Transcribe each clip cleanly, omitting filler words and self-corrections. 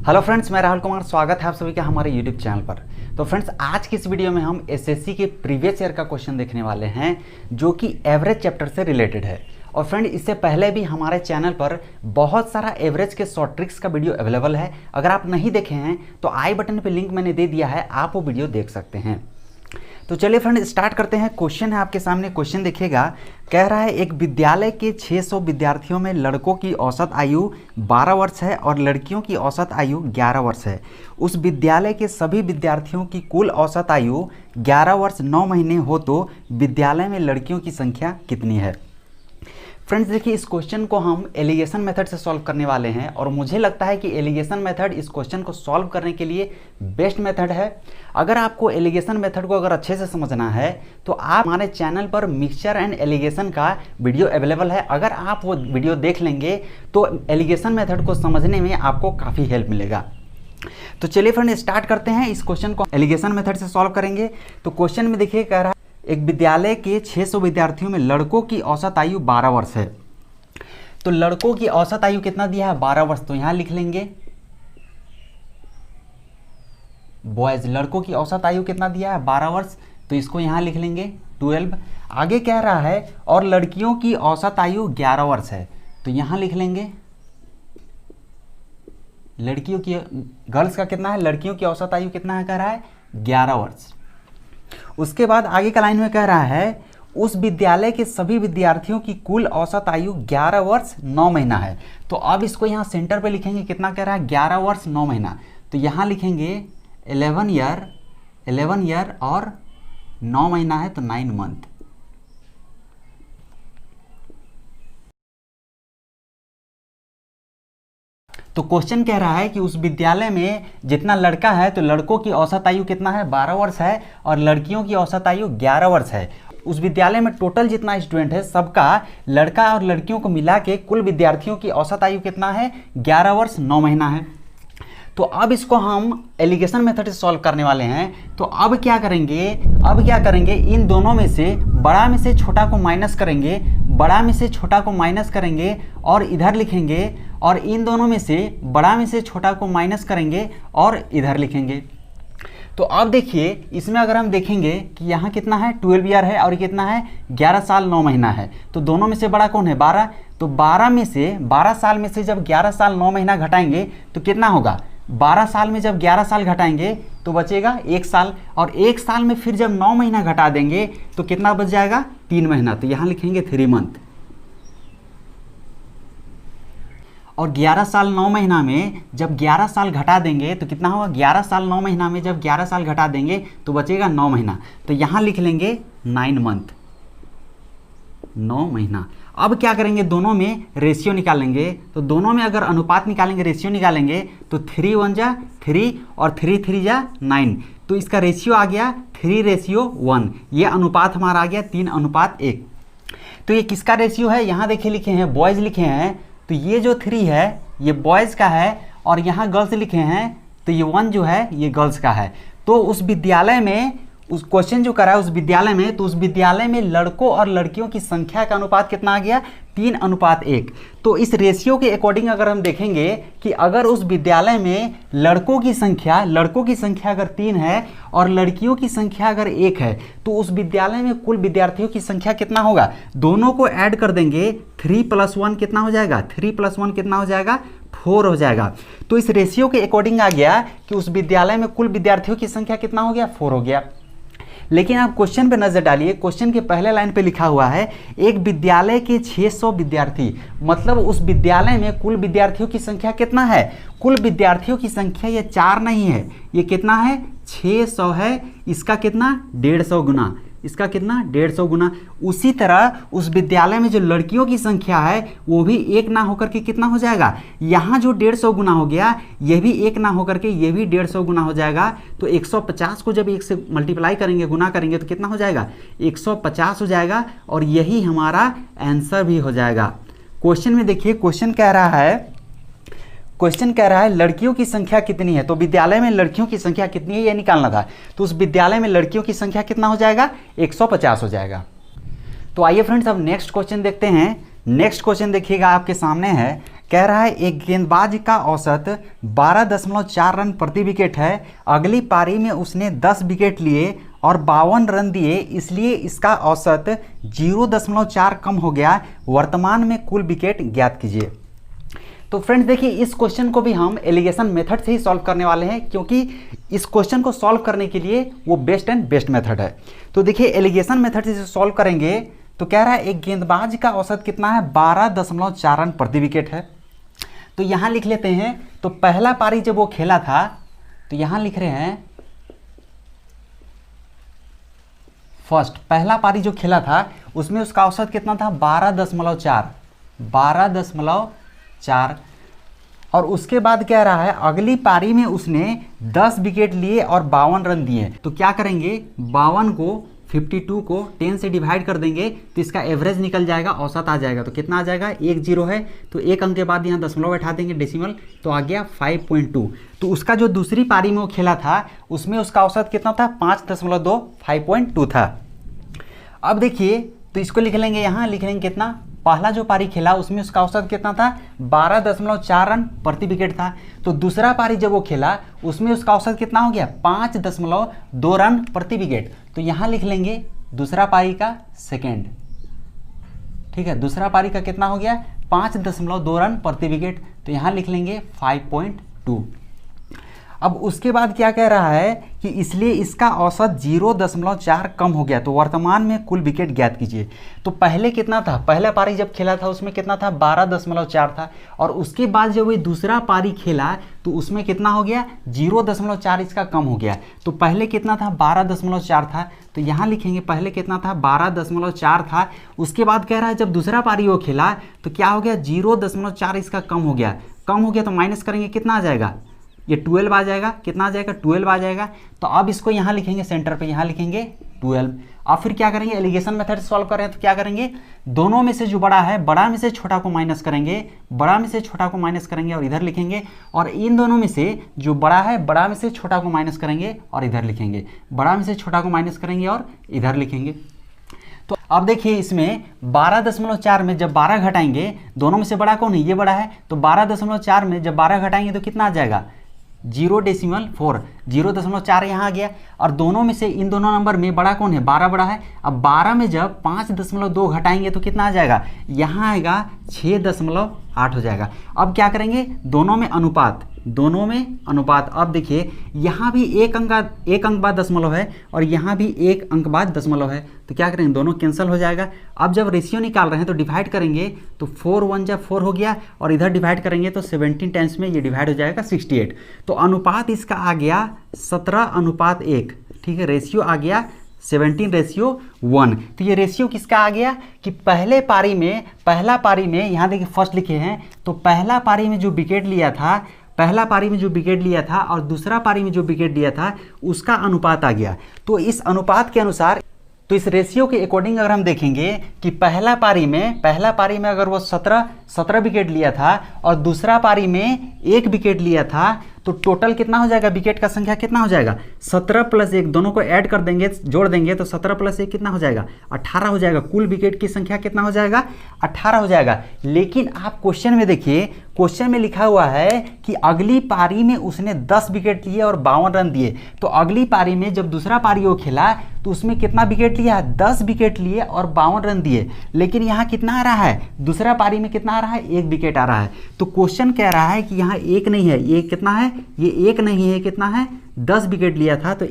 Hello friends, मैं राहुल कुमार। स्वागत है आप सभी का हमारे यूट्यूब चैनल पर। तो फ्रेंड्स, आज की इस वीडियो में हम एसएससी के प्रीवियस ईयर का क्वेश्चन देखने वाले हैं जो कि एवरेज चैप्टर से रिलेटेड है। और फ्रेंड, इससे पहले भी हमारे चैनल पर बहुत सारा एवरेज के शॉर्ट ट्रिक्स का वीडियो अवेलेबल है। अगर आप नहीं देखे हैं तो आई बटन पर लिंक मैंने दे दिया है, आप वो वीडियो देख सकते हैं। तो चलिए फ्रेंड, स्टार्ट करते हैं। क्वेश्चन है आपके सामने। क्वेश्चन देखिएगा, कह रहा है एक विद्यालय के 600 विद्यार्थियों में लड़कों की औसत आयु 12 वर्ष है और लड़कियों की औसत आयु 11 वर्ष है। उस विद्यालय के सभी विद्यार्थियों की कुल औसत आयु 11 वर्ष 9 महीने हो तो विद्यालय में लड़कियों की संख्या कितनी है। फ्रेंड्स देखिए, इस क्वेश्चन को हम एलिगेशन मेथड से सॉल्व करने वाले हैं और मुझे लगता है कि एलिगेशन मेथड इस क्वेश्चन को सॉल्व करने के लिए बेस्ट मेथड है। अगर आपको एलिगेशन मेथड को अगर अच्छे से समझना है तो आप हमारे चैनल पर मिक्सचर एंड एलिगेशन का वीडियो अवेलेबल है। अगर आप वो वीडियो देख लेंगे तो एलिगेशन मेथड को समझने में आपको काफ़ी हेल्प मिलेगा। तो चलिए फ्रेंड, स्टार्ट करते हैं। इस क्वेश्चन को एलिगेशन मेथड से सॉल्व करेंगे। तो क्वेश्चन में देखिए, कह रहा है एक विद्यालय के 600 विद्यार्थियों में लड़कों की औसत आयु 12 वर्ष है। तो लड़कों की औसत आयु कितना दिया है? 12 वर्ष। तो यहां लिख लेंगे बॉयज। लड़कों की औसत आयु कितना दिया है? 12 वर्ष। तो इसको यहां लिख लेंगे 12। आगे कह रहा है और लड़कियों की औसत आयु 11 वर्ष है। तो यहां लिख लेंगे लड़कियों की, गर्ल्स का कितना है? लड़कियों की औसत आयु कितना है? कह रहा है 11 वर्ष। उसके बाद आगे का लाइन में कह रहा है उस विद्यालय के सभी विद्यार्थियों की कुल औसत आयु 11 वर्ष 9 महीना है। तो अब इसको यहाँ सेंटर पे लिखेंगे, कितना कह रहा है? 11 वर्ष 9 महीना। तो यहाँ लिखेंगे 11 ईयर और 9 महीना है तो 9 मंथ। तो क्वेश्चन कह रहा है कि उस विद्यालय में जितना लड़का है तो लड़कों की औसत आयु कितना है? 12 वर्ष है और लड़कियों की औसत आयु 11 वर्ष है। उस विद्यालय में टोटल जितना स्टूडेंट है सबका, लड़का और लड़कियों को मिला के कुल विद्यार्थियों की औसत आयु कितना है? 11 वर्ष 9 महीना है। तो अब इसको हम एलिगेशन मेथड से सॉल्व करने वाले हैं। तो अब क्या करेंगे, इन दोनों में से बड़ा में से छोटा को माइनस करेंगे, बड़ा में से छोटा को माइनस करेंगे और इधर लिखेंगे, और इन दोनों में से बड़ा में से छोटा को माइनस करेंगे और इधर लिखेंगे। तो अब देखिए, इसमें अगर हम देखेंगे कि यहाँ कितना है? 12 ईयर है और कितना है? 11 साल 9 महीना है। तो दोनों में से बड़ा कौन है? 12। तो 12 साल में से जब 11 साल 9 महीना घटाएंगे तो कितना होगा? 12 साल में जब 11 साल घटाएंगे तो बचेगा 1 साल, और 1 साल में फिर जब 9 महीना घटा देंगे तो कितना बच जाएगा? 3 महीना। तो यहाँ लिखेंगे 3 मंथ। और 11 साल 9 महीना में जब 11 साल घटा देंगे तो कितना होगा? 11 साल 9 महीना में जब 11 साल घटा देंगे तो बचेगा 9 महीना। तो यहाँ लिख लेंगे 9 मंथ, 9 महीना। अब क्या करेंगे? दोनों में रेशियो निकालेंगे। तो दोनों में अगर अनुपात निकालेंगे, रेशियो निकालेंगे तो 3 1 जा 3 और 3 3 जा 9। तो इसका रेशियो आ गया 3:1। ये अनुपात हमारा आ गया 3:1। तो ये किसका रेशियो है? यहाँ देखिए लिखे हैं बॉयज़ लिखे हैं, तो ये जो 3 है ये बॉयज़ का है, और यहाँ गर्ल्स लिखे हैं तो ये 1 जो है ये गर्ल्स का है। तो उस विद्यालय में, उस क्वेश्चन जो करा है उस विद्यालय में, तो उस विद्यालय में लड़कों और लड़कियों की संख्या का अनुपात कितना आ गया? 3:1। तो इस रेशियो के अकॉर्डिंग अगर हम देखेंगे कि अगर उस विद्यालय में लड़कों की संख्या अगर 3 है और लड़कियों की संख्या अगर 1 है तो उस विद्यालय में कुल विद्यार्थियों की संख्या कितना होगा? दोनों को ऐड कर देंगे, 3 + 1 कितना हो जाएगा? 3 + 1 कितना हो जाएगा? 4 हो जाएगा। तो इस रेशियो के अकॉर्डिंग आ गया कि उस विद्यालय में कुल विद्यार्थियों की संख्या कितना हो गया? 4 हो गया। लेकिन आप क्वेश्चन पे नजर डालिए, क्वेश्चन के पहले लाइन पे लिखा हुआ है एक विद्यालय के 600 विद्यार्थी, मतलब उस विद्यालय में कुल विद्यार्थियों की संख्या कितना है? कुल विद्यार्थियों की संख्या ये 4 नहीं है, ये कितना है? 600 है। इसका कितना? 150 गुना। इसका कितना? 150 गुना। उसी तरह उस विद्यालय में जो लड़कियों की संख्या है वो भी 1 ना होकर के कितना हो जाएगा? यहाँ जो 150 गुना हो गया ये भी 1 ना होकर के ये भी 150 गुना हो जाएगा। तो 150 को जब 1 से मल्टीप्लाई करेंगे, गुना करेंगे तो कितना हो जाएगा? 150 हो जाएगा, और यही हमारा आंसर भी हो जाएगा। क्वेश्चन में देखिए, क्वेश्चन कह रहा है लड़कियों की संख्या कितनी है। तो विद्यालय में लड़कियों की संख्या कितनी है ये निकालना था। तो उस विद्यालय में लड़कियों की संख्या कितना हो जाएगा? 150 हो जाएगा। तो आइए फ्रेंड्स, अब नेक्स्ट क्वेश्चन देखते हैं। नेक्स्ट क्वेश्चन देखिएगा आपके सामने है, कह रहा है एक गेंदबाज का औसत 12.4 रन प्रति विकेट है। अगली पारी में उसने 10 विकेट लिए और 52 रन दिए, इसलिए इसका औसत 0.4 कम हो गया। वर्तमान में कुल विकेट ज्ञात कीजिए। तो फ्रेंड्स देखिए, इस क्वेश्चन को भी हम एलिगेशन मेथड से ही सॉल्व करने वाले हैं, क्योंकि इस क्वेश्चन को सॉल्व करने के लिए वो बेस्ट एंड बेस्ट मेथड है। तो देखिए, एलिगेशन मेथड से सॉल्व करेंगे तो कह रहा है एक गेंदबाज का औसत कितना है, 12.4 रन प्रति विकेट है। तो यहाँ लिख लेते हैं। तो पहला पारी जब वो खेला था, तो यहाँ लिख रहे हैं फर्स्ट, पहला पारी जो खेला था उसमें उसका औसत कितना था, 12.4। और उसके बाद कह रहा है अगली पारी में उसने 10 विकेट लिए और 52 रन दिए। तो क्या करेंगे, 52 को 52 को 10 से डिवाइड कर देंगे तो इसका एवरेज निकल जाएगा, औसत आ जाएगा। तो कितना आ जाएगा, 1 0 है तो एक अंक के बाद यहाँ दशमलव बैठा देंगे डेसिमल, तो आ गया 5.2। तो उसका जो दूसरी पारी में वो खेला था उसमें उसका औसत कितना था, 5.2, 5.2 था। अब देखिए, तो इसको लिख लेंगे, यहाँ लिख लेंगे कितना, पहला जो पारी खेला उसमें उसका औसत कितना था, 12.4 रन प्रति विकेट था। तो दूसरा पारी जब वो खेला उसमें उसका औसत कितना हो गया, 5.2 रन प्रति विकेट। तो यहाँ लिख लेंगे दूसरा पारी का सेकेंड, ठीक है, दूसरा पारी का कितना हो गया, 5.2 रन प्रति विकेट। तो यहाँ लिख लेंगे 5.2। अब उसके बाद क्या कह रहा है कि इसलिए इसका औसत 0.4 कम हो गया। तो वर्तमान में कुल विकेट ज्ञात कीजिए। तो पहले कितना था, पहला पारी जब खेला था उसमें कितना था, 12.4 था। और उसके बाद जब वो दूसरा पारी खेला तो उसमें कितना हो गया, 0.4 इसका कम हो गया। तो पहले कितना था, 12.4 था। तो यहाँ लिखेंगे पहले कितना था, 12.4 था। उसके बाद कह रहा है जब दूसरा पारी वो खेला तो क्या हो गया, 0.4 इसका कम हो गया। कम हो गया तो माइनस करेंगे, कितना आ जाएगा, ये 12 आ जाएगा। कितना आ जाएगा, 12 आ जाएगा। तो अब इसको यहाँ लिखेंगे सेंटर पे, यहाँ लिखेंगे 12। अब फिर क्या करेंगे, एलिगेशन मेथड से सॉल्व कर रहे हैं तो क्या करेंगे, दोनों में से जो बड़ा है, बड़ा में से छोटा को माइनस करेंगे, बड़ा में से छोटा को माइनस करेंगे और इधर लिखेंगे। और इन दोनों में से जो बड़ा है, बड़ा में से छोटा को माइनस करेंगे और इधर लिखेंगे, बड़ा में से छोटा को माइनस करेंगे और इधर लिखेंगे। तो अब देखिए, इसमें 12.4 में जब 12 घटाएंगे, दोनों में से बड़ा कौन है, ये बड़ा है। तो 12.4 में जब 12 घटाएंगे तो कितना आ जाएगा, 0.4, 0.4 यहाँ आ गया। और दोनों में से इन दोनों नंबर में बड़ा कौन है, 12 बड़ा है। अब 12 में जब 5.2 घटाएंगे तो कितना आ जाएगा, यहाँ आएगा 6.8 हो जाएगा। अब क्या करेंगे, दोनों में अनुपात, दोनों में अनुपात। अब देखिए, यहाँ भी एक अंक बाद दशमलव है और यहाँ भी एक अंक बाद दशमलव है। तो क्या करेंगे, दोनों कैंसिल हो जाएगा। अब जब रेशियो निकाल रहे हैं तो डिवाइड करेंगे तो 4 1 जब 4 हो गया और इधर डिवाइड करेंगे तो 17 टाइम्स में ये डिवाइड हो जाएगा 68। तो अनुपात इसका आ गया 17:1, ठीक है। रेशियो आ गया 17:1। तो ये रेशियो किसका आ गया कि पहले पारी में, पहला पारी में यहाँ देखिए फर्स्ट लिखे हैं, तो पहला पारी में जो विकेट लिया था, पहला पारी में जो विकेट लिया था और दूसरा पारी में जो विकेट लिया था उसका अनुपात आ गया। तो इस अनुपात के अनुसार, तो इस रेशियो के अकॉर्डिंग अगर हम देखेंगे कि पहला पारी में अगर वो 17 विकेट लिया था और दूसरा पारी में 1 विकेट लिया था, तो टोटल कितना हो जाएगा, विकेट का संख्या कितना हो जाएगा, 17 + 1, दोनों को ऐड कर देंगे, जोड़ देंगे तो 17 + 1 कितना हो जाएगा, 18 हो जाएगा। कुल विकेट की संख्या कितना हो जाएगा, 18 हो जाएगा। लेकिन आप क्वेश्चन में देखिए, क्वेश्चन में लिखा हुआ है कि अगली पारी में उसने 10 विकेट लिए और 52 रन दिए। तो अगली पारी में जब दूसरा पारी वो खेला तो उसमें कितना विकेट लिया, 10 विकेट लिए और 52 रन दिए। लेकिन यहाँ कितना आ रहा है, दूसरा पारी में कितना आ रहा है, 1 विकेट आ रहा है। तो क्वेश्चन कह रहा है कि यहाँ 1 नहीं है, ये कितना है, ये 1 नहीं है, कितना है, 10 विकेट लिया था। तो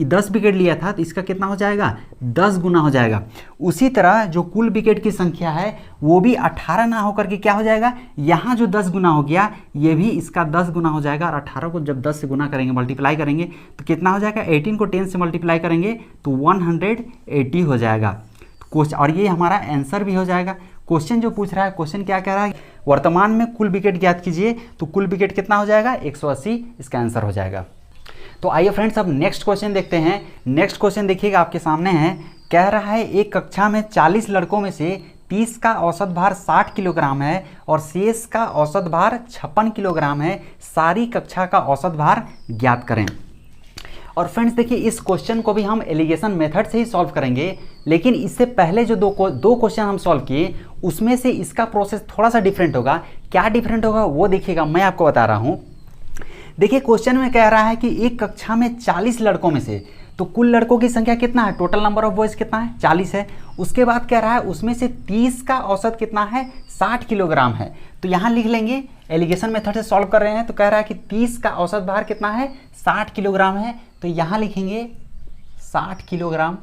10 विकेट लिया था तो इसका कितना हो जाएगा, 10 गुना हो जाएगा। उसी तरह जो कुल विकेट की संख्या है वो भी 18 ना होकर के क्या हो जाएगा, यहाँ जो 10 गुना हो गया ये भी इसका 10 गुना हो जाएगा। और 18 को जब 10 से गुना करेंगे, मल्टीप्लाई करेंगे तो कितना हो जाएगा, 18 को 10 से मल्टीप्लाई करेंगे तो 180 हो जाएगा। और ये हमारा आंसर भी हो जाएगा। क्वेश्चन जो पूछ रहा है, क्वेश्चन क्या कह रहा है, वर्तमान में कुल विकेट ज्ञात कीजिए। तो कुल विकेट कितना हो जाएगा, 180, इसका आंसर हो जाएगा। तो आइए फ्रेंड्स, अब नेक्स्ट क्वेश्चन देखते हैं। नेक्स्ट क्वेश्चन देखिएगा, आपके सामने है। कह रहा है एक कक्षा में 40 लड़कों में से 30 का औसत भार 60 किलोग्राम है और शेष का औसत भार 56 किलोग्राम है। सारी कक्षा का औसत भार ज्ञात करें। और फ्रेंड्स देखिए, इस क्वेश्चन को भी हम एलिगेशन मेथड से ही सॉल्व करेंगे। लेकिन इससे पहले जो दो क्वेश्चन हम सॉल्व किए उसमें से इसका प्रोसेस थोड़ा सा डिफरेंट होगा, क्या डिफरेंट होगा वो देखिएगा, मैं आपको बता रहा हूँ। देखिए क्वेश्चन में कह रहा है कि एक कक्षा में 40 लड़कों में से, तो कुल लड़कों की संख्या कितना है, टोटल नंबर ऑफ बॉयज़ कितना है, 40 है। उसके बाद कह रहा है उसमें से 30 का औसत कितना है, 60 किलोग्राम है। तो यहाँ लिख लेंगे, एलिगेशन मेथड से सॉल्व कर रहे हैं, तो कह रहा है कि 30 का औसत भार कितना है, 60 किलोग्राम है। तो यहाँ लिखेंगे 60 किलोग्राम।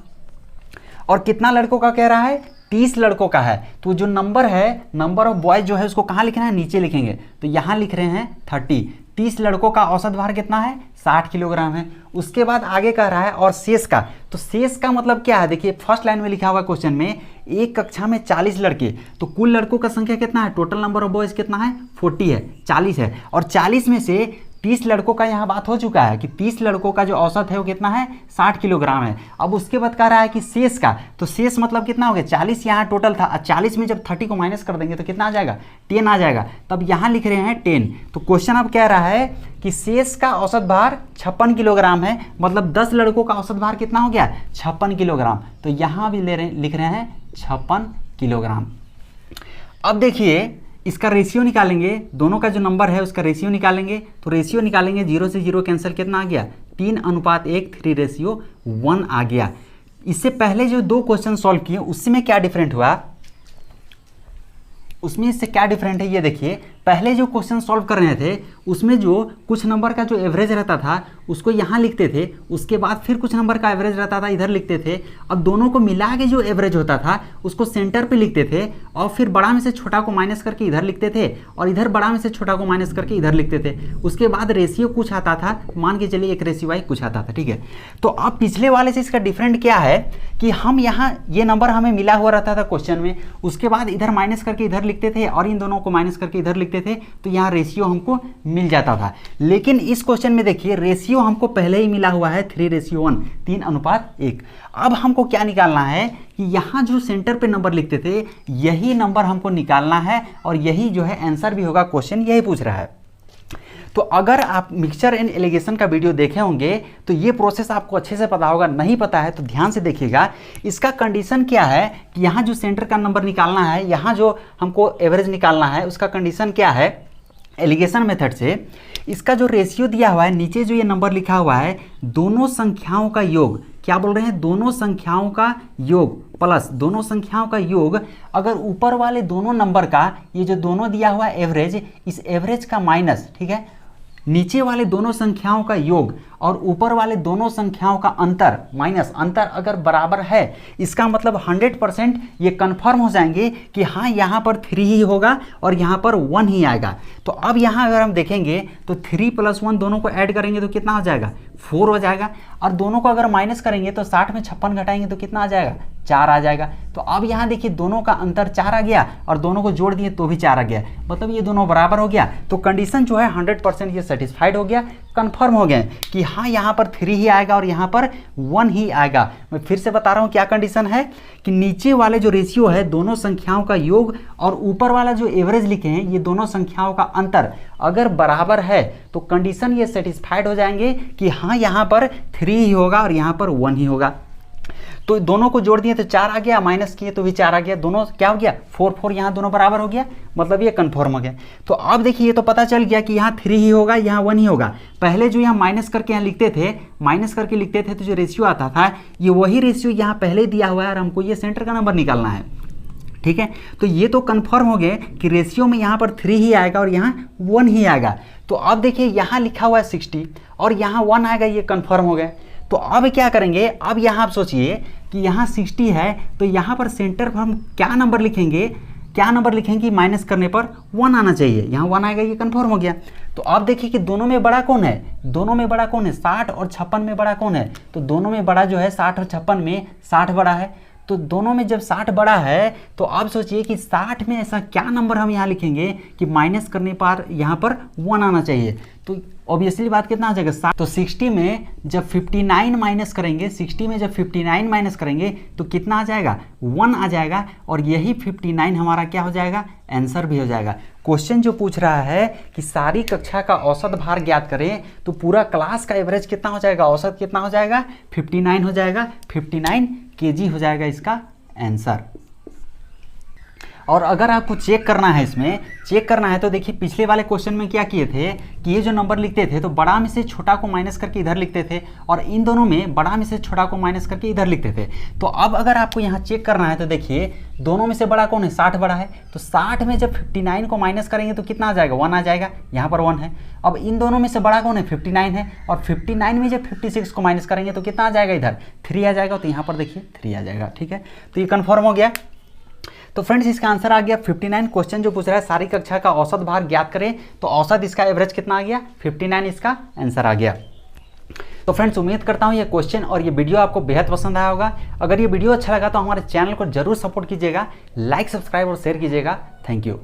और कितना लड़कों का कह रहा है, 30 लड़कों का है। तो जो नंबर है, नंबर ऑफ बॉयज जो है उसको कहाँ लिखना है, नीचे लिखेंगे। तो यहाँ लिख रहे हैं 30। 30 लड़कों का औसत भार कितना है, 60 किलोग्राम है। उसके बाद आगे कह रहा है और शेष का, तो शेष का मतलब क्या है, देखिए फर्स्ट लाइन में लिखा हुआ क्वेश्चन में, एक कक्षा में 40 लड़के, तो कुल लड़कों का संख्या कितना है, टोटल नंबर ऑफ बॉयज कितना है, 40 है, 40 है। और 40 में से 30 लड़कों का यहाँ बात हो चुका है कि 30 लड़कों का जो औसत है वो कितना है, 60 किलोग्राम है। अब उसके बाद कह रहा है कि शेष का, तो शेष मतलब कितना हो गया, 40 यहाँ टोटल था, 40 में जब 30 को माइनस कर देंगे तो कितना आ जाएगा, 10 आ जाएगा। तब यहाँ लिख रहे हैं 10। तो क्वेश्चन अब कह रहा है कि शेष का औसत भार 56 किलोग्राम है, मतलब 10 लड़कों का औसत भार कितना हो गया, 56 किलोग्राम। तो यहाँ भी लिख रहे हैं 56 किलोग्राम। अब देखिए इसका रेशियो निकालेंगे, दोनों का जो नंबर है उसका रेशियो निकालेंगे। तो रेशियो निकालेंगे, 0 से 0 कैंसिल, कितना आ गया, 3:1, 3:1 आ गया। इससे पहले जो 2 क्वेश्चन सॉल्व किए उसमें क्या डिफरेंट हुआ, उसमें इससे क्या डिफरेंट है ये देखिए। पहले जो क्वेश्चन सॉल्व कर रहे थे उसमें जो कुछ नंबर का जो एवरेज रहता था उसको यहाँ लिखते थे, उसके बाद फिर कुछ नंबर का एवरेज रहता था इधर लिखते थे। अब दोनों को मिला के जो एवरेज होता था उसको सेंटर पे लिखते थे, और फिर बड़ा में से छोटा को माइनस करके इधर लिखते थे, और इधर बड़ा में से छोटा को माइनस करके इधर लिखते थे। उसके बाद रेशियो कुछ आता था, मान के चलिए 1:y कुछ आता था, ठीक है। तो अब पिछले वाले से इसका डिफरेंट क्या है कि हम यहाँ ये नंबर हमें मिला हुआ रहता था क्वेश्चन में, उसके बाद इधर माइनस करके इधर लिखते थे और इन दोनों को माइनस करके इधर लिखते थे, तो यहाँ रेशियो हमको मिल जाता था। लेकिन इस क्वेश्चन में देखिए रेशियो हमको पहले ही मिला हुआ है 3:1, 3:1। अब हमको क्या निकालना है कि यहाँ जो सेंटर पे नंबर लिखते थे यही नंबर हमको निकालना है, और यही जो है आंसर भी होगा, क्वेश्चन यही पूछ रहा है। तो अगर आप मिक्सचर एंड एलिगेशन का वीडियो देखे होंगे तो ये प्रोसेस आपको अच्छे से पता होगा, नहीं पता है तो ध्यान से देखिएगा। इसका कंडीशन क्या है कि यहाँ जो सेंटर का नंबर निकालना है, यहाँ जो हमको एवरेज निकालना है, उसका कंडीशन क्या है, एलिगेशन मेथड से इसका जो रेशियो दिया हुआ है, नीचे जो ये नंबर लिखा हुआ है, दोनों संख्याओं का योग, क्या बोल रहे हैं, दोनों संख्याओं का योग प्लस दोनों संख्याओं का योग, अगर ऊपर वाले दोनों नंबर का ये जो दोनों दिया हुआ है एवरेज, इस एवरेज का माइनस, ठीक है, नीचे वाले दोनों संख्याओं का योग और ऊपर वाले दोनों संख्याओं का अंतर माइनस अंतर अगर बराबर है, इसका मतलब 100% ये कंफर्म हो जाएंगे कि हाँ यहाँ पर 3 ही होगा और यहाँ पर 1 ही आएगा। तो अब यहाँ अगर हम देखेंगे तो 3 + 1 दोनों को ऐड करेंगे तो कितना हो जाएगा, 4 हो जाएगा। और दोनों को अगर माइनस करेंगे तो 60 में 56 घटाएंगे तो कितना आ जाएगा, 4 आ जाएगा। तो अब यहाँ देखिए दोनों का अंतर 4 आ गया और दोनों को जोड़ दिए तो भी 4 आ गया, मतलब ये दोनों बराबर हो गया। तो कंडीशन जो है 100% ये सेटिस्फाइड हो गया, कंफर्म हो गया कि हाँ यहाँ पर 3 ही आएगा और यहाँ पर 1 ही आएगा। मैं फिर से बता रहा हूँ क्या कंडीशन है कि नीचे वाले जो रेशियो है दोनों संख्याओं का योग और ऊपर वाला जो एवरेज लिखे हैं ये दोनों संख्याओं का अंतर अगर बराबर है तो कंडीशन ये सेटिस्फाइड हो जाएंगे कि हाँ यहाँ पर 3 ही होगा और यहाँ पर 1 ही होगा। तो दोनों को जोड़ दिए तो 4 आ गया, माइनस किए तो भी 4 आ गया, दोनों क्या हो गया 4 यहाँ दोनों बराबर हो गया, मतलब ये कंफर्म हो गया। तो अब देखिए ये तो पता चल गया कि यहाँ 3 ही होगा, यहाँ 1 ही होगा। पहले जो यहाँ माइनस करके यहाँ लिखते थे, माइनस करके लिखते थे तो जो रेशियो आता था ये वही रेशियो यहाँ पहले दिया हुआ है और हमको ये सेंटर का नंबर निकालना है, ठीक है। तो ये तो कंफर्म हो गए कि रेशियो में यहाँ पर 3 ही आएगा और यहाँ 1 ही आएगा। तो अब देखिए यहाँ लिखा हुआ है 60 और यहाँ 1 आएगा, ये कंफर्म हो गया। तो अब क्या करेंगे, अब यहाँ आप सोचिए कि यहाँ 60 है तो यहाँ पर सेंटर पर हम क्या नंबर लिखेंगे, क्या नंबर लिखेंगे, माइनस करने पर 1 आना चाहिए, यहाँ 1 आएगा, ये कंफर्म हो गया। तो अब देखिए कि दोनों में बड़ा कौन है, दोनों में बड़ा कौन है, 60 और 56 में बड़ा कौन है, तो दोनों में बड़ा जो है 60 और 56 में 60 बड़ा है। तो दोनों में जब 60 बड़ा है तो आप सोचिए कि 60 में ऐसा क्या नंबर हम यहाँ लिखेंगे कि माइनस करने पर यहाँ पर 1 आना चाहिए। तो ऑब्वियसली बात कितना आ जाएगा 60। तो 60 में जब 59 माइनस करेंगे, 60 में जब 59 माइनस करेंगे तो कितना आ जाएगा, 1 आ जाएगा और यही 59 हमारा क्या हो जाएगा, आंसर भी हो जाएगा। क्वेश्चन जो पूछ रहा है कि सारी कक्षा का औसत भार ज्ञात करें तो पूरा क्लास का एवरेज कितना हो जाएगा, औसत कितना हो जाएगा, 59 हो जाएगा, 59 kg हो जाएगा इसका आंसर। और अगर आपको चेक करना है, इसमें चेक करना है तो देखिए पिछले वाले क्वेश्चन में क्या किए थे कि ये जो नंबर लिखते थे तो बड़ा में से छोटा को माइनस करके इधर लिखते थे और इन दोनों में बड़ा में से छोटा को माइनस करके इधर लिखते थे। तो अब अगर आपको यहाँ चेक करना है तो देखिए दोनों में से बड़ा कौन है, 60 बड़ा है, तो 60 में जब 59 को माइनस करेंगे तो कितना आ जाएगा, 1 आ जाएगा, यहाँ पर 1 है। अब इन दोनों में से बड़ा कौन है, 59 है, और 59 में जब 56 को माइनस करेंगे तो कितना आ जाएगा, इधर 3 आ जाएगा, तो यहाँ पर देखिए 3 आ जाएगा। ठीक है, तो ये कन्फर्म हो गया। तो फ्रेंड्स इसका आंसर आ गया 59। क्वेश्चन जो पूछ रहा है सारी कक्षा का औसत भार ज्ञात करें, तो औसत इसका एवरेज कितना आ गया, 59 इसका आंसर आ गया। तो फ्रेंड्स उम्मीद करता हूँ ये क्वेश्चन और ये वीडियो आपको बेहद पसंद आया होगा। अगर ये वीडियो अच्छा लगा तो हमारे चैनल को जरूर सपोर्ट कीजिएगा, लाइक सब्सक्राइब और शेयर कीजिएगा। Thank you.